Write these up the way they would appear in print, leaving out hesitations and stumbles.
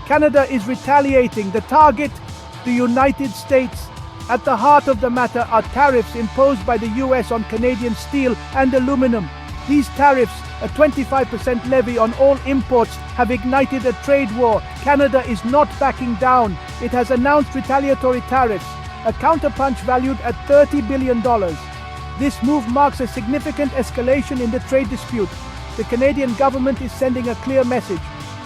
Canada is retaliating. The target, the United States. At the heart of the matter are tariffs imposed by the US on Canadian steel and aluminum. These tariffs, a 25% levy on all imports, have ignited a trade war. Canada is not backing down. It has announced retaliatory tariffs, a counterpunch valued at $30 billion. This move marks a significant escalation in the trade dispute. The Canadian government is sending a clear message.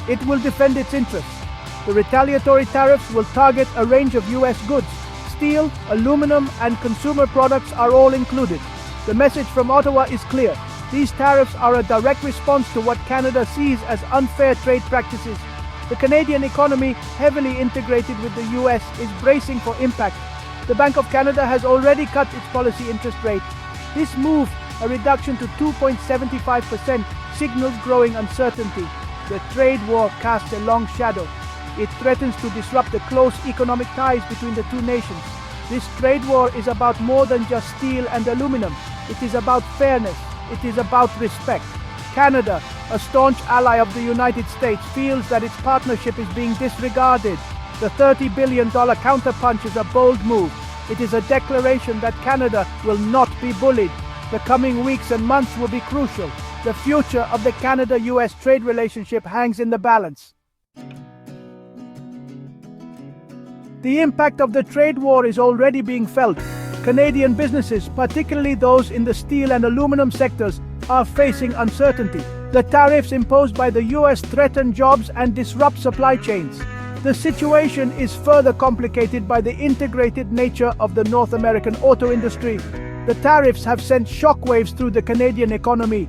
It will defend its interests. The retaliatory tariffs will target a range of US goods. Steel, aluminum, and consumer products are all included. The message from Ottawa is clear. These tariffs are a direct response to what Canada sees as unfair trade practices. The Canadian economy, heavily integrated with the US, is bracing for impact. The Bank of Canada has already cut its policy interest rate. This move, a reduction to 2.75%, signals growing uncertainty. The trade war casts a long shadow. It threatens to disrupt the close economic ties between the two nations. This trade war is about more than just steel and aluminum. It is about fairness. It is about respect. Canada, a staunch ally of the United States, feels that its partnership is being disregarded. The $30 billion counterpunch is a bold move. It is a declaration that Canada will not be bullied. The coming weeks and months will be crucial. The future of the Canada-US trade relationship hangs in the balance. The impact of the trade war is already being felt. Canadian businesses, particularly those in the steel and aluminum sectors, are facing uncertainty. The tariffs imposed by the US threaten jobs and disrupt supply chains. The situation is further complicated by the integrated nature of the North American auto industry. The tariffs have sent shockwaves through the Canadian economy.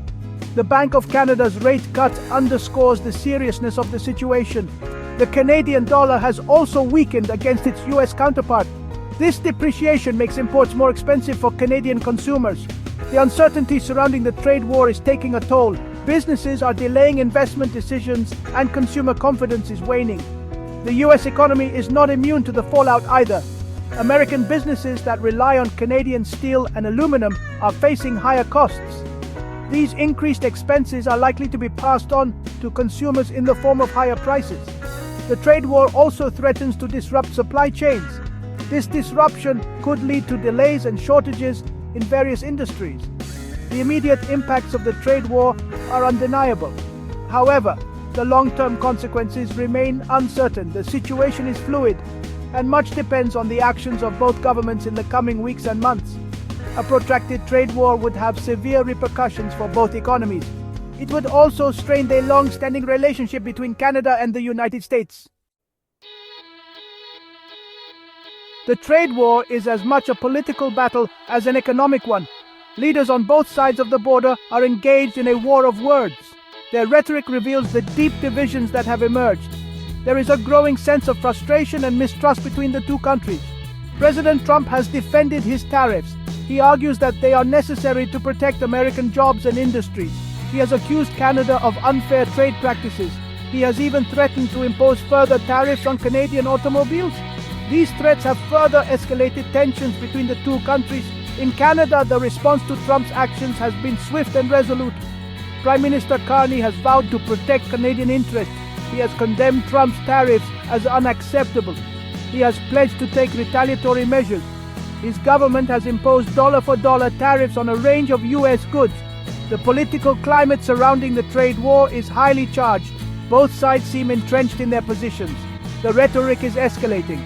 The Bank of Canada's rate cut underscores the seriousness of the situation. The Canadian dollar has also weakened against its US counterpart. This depreciation makes imports more expensive for Canadian consumers. The uncertainty surrounding the trade war is taking a toll. Businesses are delaying investment decisions and consumer confidence is waning. The US economy is not immune to the fallout either. American businesses that rely on Canadian steel and aluminum are facing higher costs. These increased expenses are likely to be passed on to consumers in the form of higher prices. The trade war also threatens to disrupt supply chains. This disruption could lead to delays and shortages in various industries. The immediate impacts of the trade war are undeniable. However, the long-term consequences remain uncertain. The situation is fluid, and much depends on the actions of both governments in the coming weeks and months. A protracted trade war would have severe repercussions for both economies. It would also strain the long-standing relationship between Canada and the United States. The trade war is as much a political battle as an economic one. Leaders on both sides of the border are engaged in a war of words. Their rhetoric reveals the deep divisions that have emerged. There is a growing sense of frustration and mistrust between the two countries. President Trump has defended his tariffs. He argues that they are necessary to protect American jobs and industries. He has accused Canada of unfair trade practices. He has even threatened to impose further tariffs on Canadian automobiles. These threats have further escalated tensions between the two countries. In Canada, the response to Trump's actions has been swift and resolute. Prime Minister Carney has vowed to protect Canadian interests. He has condemned Trump's tariffs as unacceptable. He has pledged to take retaliatory measures. His government has imposed dollar-for-dollar tariffs on a range of US goods. The political climate surrounding the trade war is highly charged. Both sides seem entrenched in their positions. The rhetoric is escalating.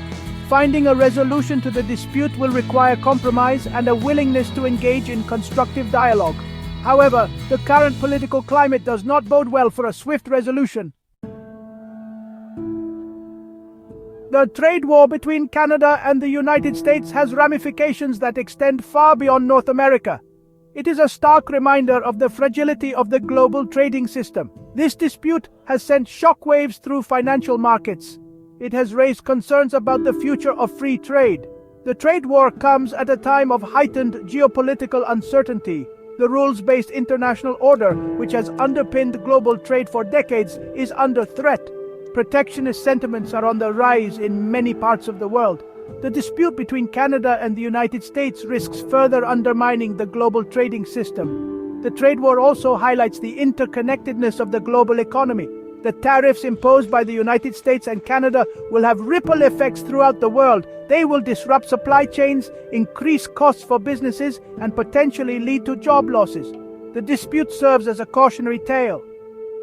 Finding a resolution to the dispute will require compromise and a willingness to engage in constructive dialogue. However, the current political climate does not bode well for a swift resolution. The trade war between Canada and the United States has ramifications that extend far beyond North America. It is a stark reminder of the fragility of the global trading system. This dispute has sent shockwaves through financial markets. It has raised concerns about the future of free trade. The trade war comes at a time of heightened geopolitical uncertainty. The rules-based international order, which has underpinned global trade for decades, is under threat. Protectionist sentiments are on the rise in many parts of the world. The dispute between Canada and the United States risks further undermining the global trading system. The trade war also highlights the interconnectedness of the global economy. The tariffs imposed by the United States and Canada will have ripple effects throughout the world. They will disrupt supply chains, increase costs for businesses, and potentially lead to job losses. The dispute serves as a cautionary tale.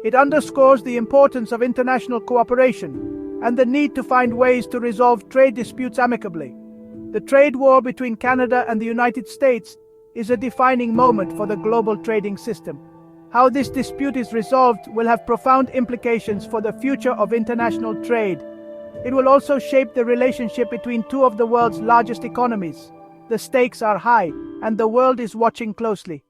It underscores the importance of international cooperation and the need to find ways to resolve trade disputes amicably. The trade war between Canada and the United States is a defining moment for the global trading system. How this dispute is resolved will have profound implications for the future of international trade. It will also shape the relationship between two of the world's largest economies. The stakes are high, and the world is watching closely.